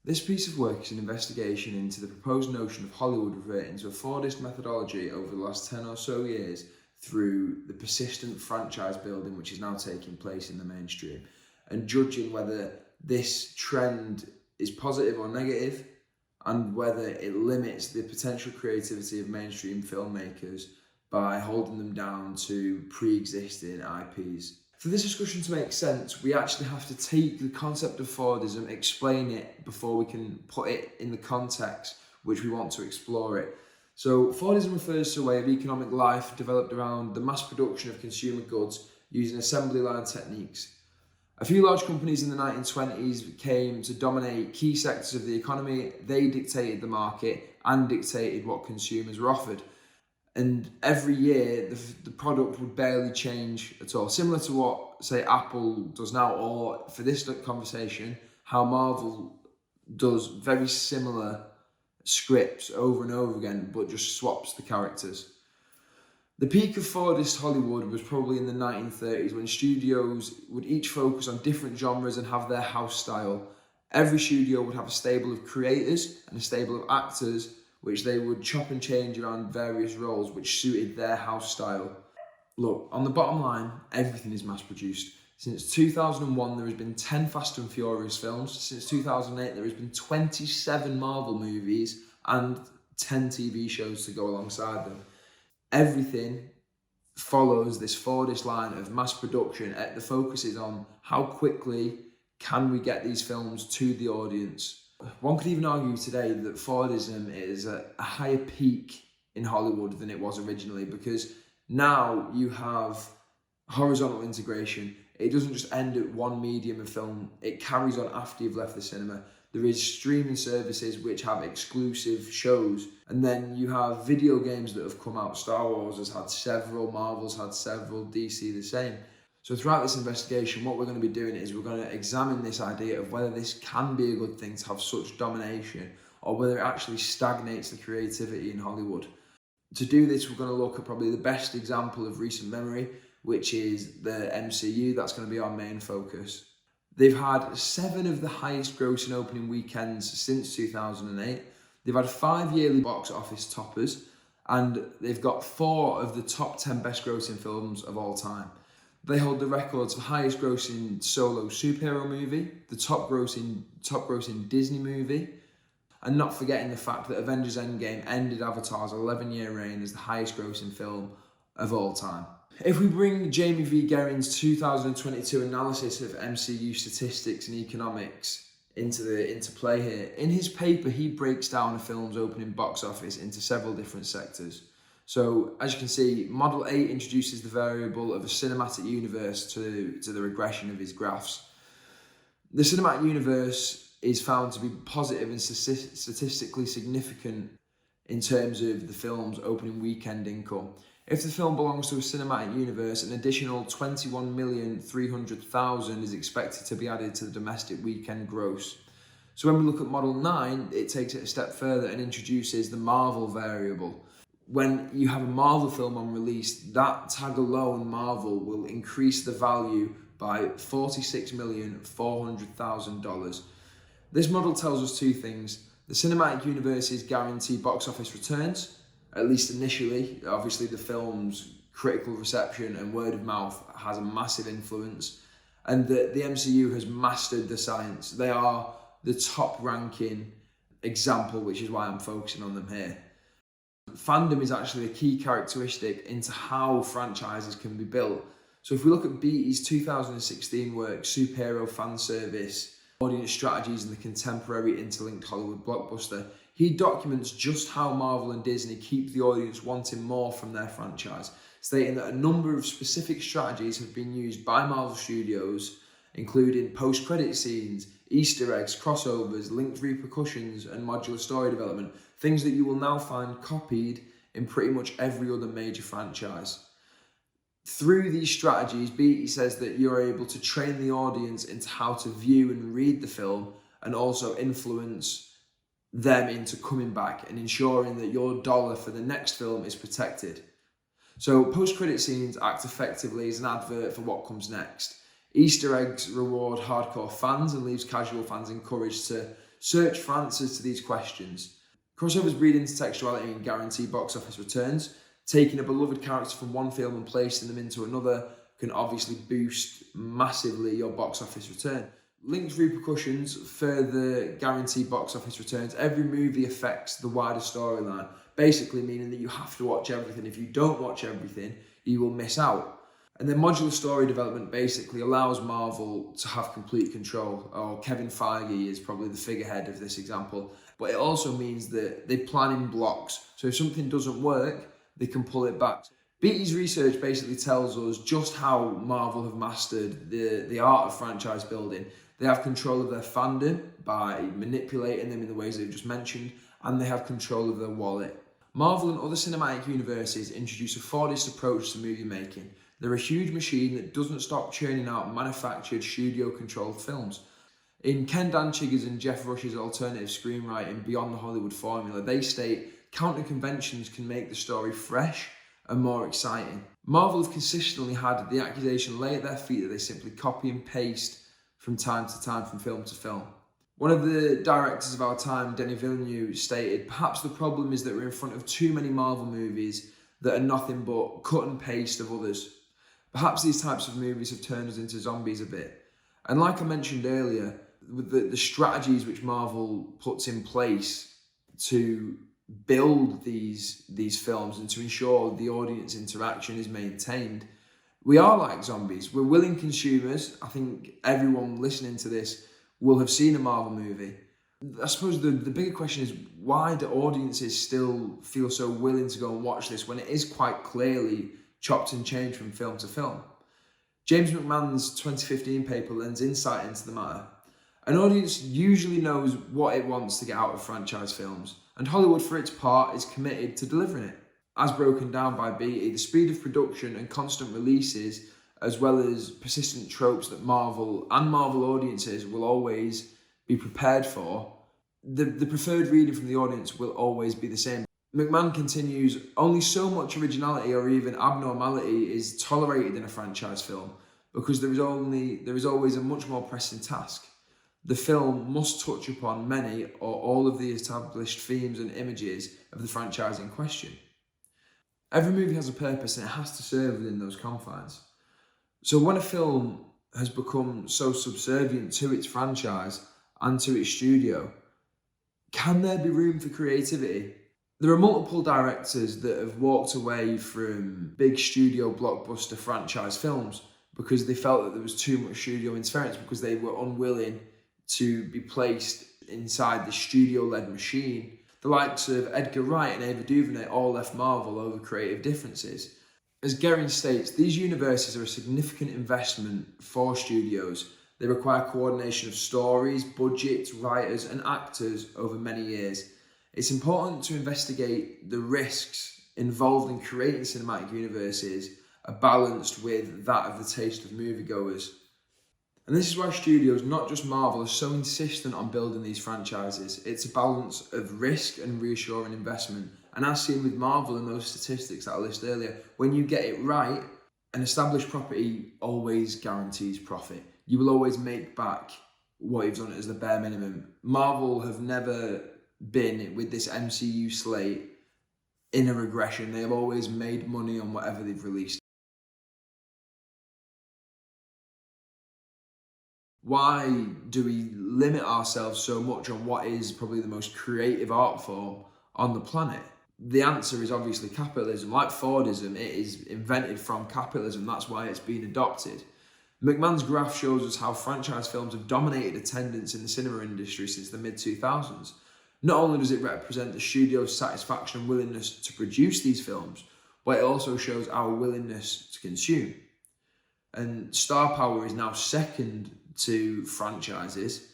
This piece of work is an investigation into the proposed notion of Hollywood reverting to a Fordist methodology over the last 10 or so years through the persistent franchise building which is now taking place in the mainstream, and judging whether this trend is positive or negative, and whether it limits the potential creativity of mainstream filmmakers by holding them down to pre-existing IPs. For this discussion to make sense, we actually have to take the concept of Fordism, explain it before we can put it in the context which we want to explore it. So Fordism refers to a way of economic life developed around the mass production of consumer goods using assembly line techniques. A few large companies in the 1920s came to dominate key sectors of the economy. They dictated the market and dictated what consumers were offered. And every year, the product would barely change at all. Similar to what, say, Apple does now, or for this conversation, how Marvel does very similar scripts over and over again, but just swaps the characters. The peak of Fordist Hollywood was probably in the 1930s, when studios would each focus on different genres and have their house style. Every studio would have a stable of creators and a stable of actors, which they would chop and change around various roles which suited their house style. Look, on the bottom line, everything is mass produced. Since 2001, there has been 10 Fast and Furious films. Since 2008, there has been 27 Marvel movies and 10 TV shows to go alongside them. Everything follows this Fordist line of mass production. The focus is on how quickly can we get these films to the audience. One could even argue today that Fordism is at a higher peak in Hollywood than it was originally, because now you have horizontal integration. It doesn't just end at one medium of film, it carries on after you've left the cinema. There is streaming services which have exclusive shows, and then you have video games that have come out. Star Wars has had several, Marvel's had several, DC the same. So throughout this investigation, what we're going to be doing is we're going to examine this idea of whether this can be a good thing to have such domination, or whether it actually stagnates the creativity in Hollywood. To do this, we're going to look at probably the best example of recent memory, which is the MCU. That's going to be our main focus. They've had 7 of the highest grossing opening weekends since 2008. They've had 5 yearly box office toppers, and they've got 4 of the top 10 best grossing films of all time. They hold the records for highest grossing solo superhero movie, the top grossing Disney movie, and not forgetting the fact that Avengers Endgame ended Avatar's 11-year reign as the highest grossing film of all time. If we bring Jamie V. Guerin's 2022 analysis of MCU statistics and economics into play here, in his paper he breaks down a film's opening box office into several different sectors. So, as you can see, Model 8 introduces the variable of a cinematic universe to the regression of his graphs. The cinematic universe is found to be positive and statistically significant in terms of the film's opening weekend income. If the film belongs to a cinematic universe, an additional 21,300,000 is expected to be added to the domestic weekend gross. So when we look at Model 9, it takes it a step further and introduces the Marvel variable. When you have a Marvel film on release, that tag alone, Marvel, will increase the value by $46,400,000. This model tells us 2 things. The cinematic universe's guaranteed box office returns, at least initially. Obviously, the film's critical reception and word of mouth has a massive influence, and that the MCU has mastered the science. They are the top ranking example, which is why I'm focusing on them here. Fandom is actually a key characteristic into how franchises can be built. So if we look at Beatty's 2016 work, Superhero Fan Service, Audience Strategies in the Contemporary Interlinked Hollywood Blockbuster, he documents just how Marvel and Disney keep the audience wanting more from their franchise, stating that a number of specific strategies have been used by Marvel Studios, including post-credit scenes, Easter eggs, crossovers, linked repercussions, and modular story development, things that you will now find copied in pretty much every other major franchise. Through these strategies, Beatty says that you're able to train the audience into how to view and read the film, and also influence them into coming back and ensuring that your dollar for the next film is protected. So post-credit scenes act effectively as an advert for what comes next. Easter eggs reward hardcore fans and leaves casual fans encouraged to search for answers to these questions. Crossovers breed intertextuality and guarantee box office returns. Taking a beloved character from one film and placing them into another can obviously boost massively your box office return. Linked repercussions further guarantee box office returns. Every movie affects the wider storyline, basically meaning that you have to watch everything. If you don't watch everything, you will miss out. And then modular story development basically allows Marvel to have complete control, or Kevin Feige is probably the figurehead of this example, but it also means that they plan in blocks. So if something doesn't work, they can pull it back. Beattie's research basically tells us just how Marvel have mastered the art of franchise building. They have control of their fandom by manipulating them in the ways they've just mentioned, and they have control of their wallet. Marvel and other cinematic universes introduce a Fordist approach to movie making. They're a huge machine that doesn't stop churning out manufactured, studio-controlled films. In Ken Danchiger's and Jeff Rush's alternative screenwriting Beyond the Hollywood Formula, they state counter-conventions can make the story fresh and more exciting. Marvel have consistently had the accusation laid at their feet that they simply copy and paste from time to time, from film to film. One of the directors of our time, Denis Villeneuve, stated, "Perhaps the problem is that we're in front of too many Marvel movies that are nothing but cut and paste of others. Perhaps these types of movies have turned us into zombies a bit." And like I mentioned earlier, with the strategies which Marvel puts in place to build these films and to ensure the audience interaction is maintained, we are like zombies. We're willing consumers. I think everyone listening to this will have seen a Marvel movie. I suppose the bigger question is, why do audiences still feel so willing to go and watch this when it is quite clearly chopped and changed from film to film? James McMahon's 2015 paper lends insight into the matter. An audience usually knows what it wants to get out of franchise films, and Hollywood, for its part, is committed to delivering it. As broken down by Beattie, the speed of production and constant releases, as well as persistent tropes that Marvel and Marvel audiences will always be prepared for, the preferred reading from the audience will always be the same. McMahon continues, only so much originality or even abnormality is tolerated in a franchise film because there is always a much more pressing task. The film must touch upon many or all of the established themes and images of the franchise in question. Every movie has a purpose and it has to serve within those confines. So when a film has become so subservient to its franchise and to its studio, can there be room for creativity? There are multiple directors that have walked away from big studio blockbuster franchise films because they felt that there was too much studio interference, because they were unwilling to be placed inside the studio-led machine. The likes of Edgar Wright and Ava DuVernay all left Marvel over creative differences. As Guerin states, these universes are a significant investment for studios. They require coordination of stories, budgets, writers, and actors over many years. It's important to investigate the risks involved in creating cinematic universes are balanced with that of the taste of moviegoers. And this is why studios, not just Marvel, are so insistent on building these franchises. It's a balance of risk and reassuring investment. And as seen with Marvel and those statistics that I listed earlier, when you get it right, an established property always guarantees profit. You will always make back what you've done as the bare minimum. Marvel have never been, with this MCU slate, in a regression. They have always made money on whatever they've released. Why do we limit ourselves so much on what is probably the most creative art form on the planet? The answer is obviously capitalism. Like Fordism, it is invented from capitalism. That's why it's been adopted. McMahon's graph shows us how franchise films have dominated attendance in the cinema industry since the mid-2000s. Not only does it represent the studio's satisfaction and willingness to produce these films, but it also shows our willingness to consume. And star power is now second to franchises,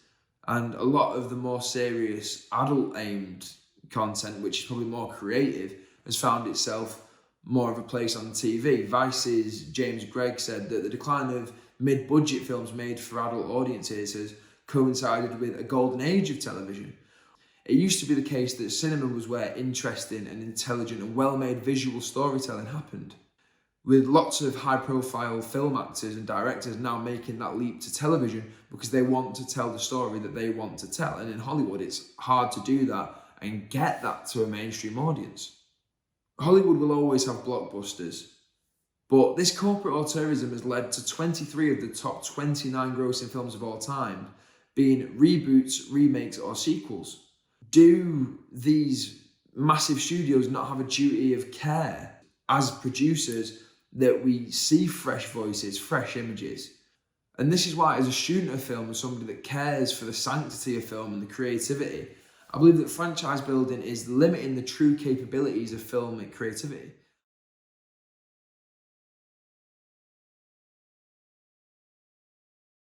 and a lot of the more serious adult-aimed content, which is probably more creative, has found itself more of a place on TV. Vice's James Gregg said that the decline of mid-budget films made for adult audiences has coincided with a golden age of television. It used to be the case that cinema was where interesting and intelligent and well-made visual storytelling happened. with lots of high-profile film actors and directors now making that leap to television because they want to tell the story that they want to tell. And in Hollywood, it's hard to do that and get that to a mainstream audience. Hollywood will always have blockbusters, but this corporate auteurism has led to 23 of the top 29 grossing films of all time being reboots, remakes, or sequels. Do these massive studios not have a duty of care as producers that we see fresh voices, fresh images? And this is why, as a student of film, as somebody that cares for the sanctity of film and the creativity, I believe that franchise building is limiting the true capabilities of film and creativity.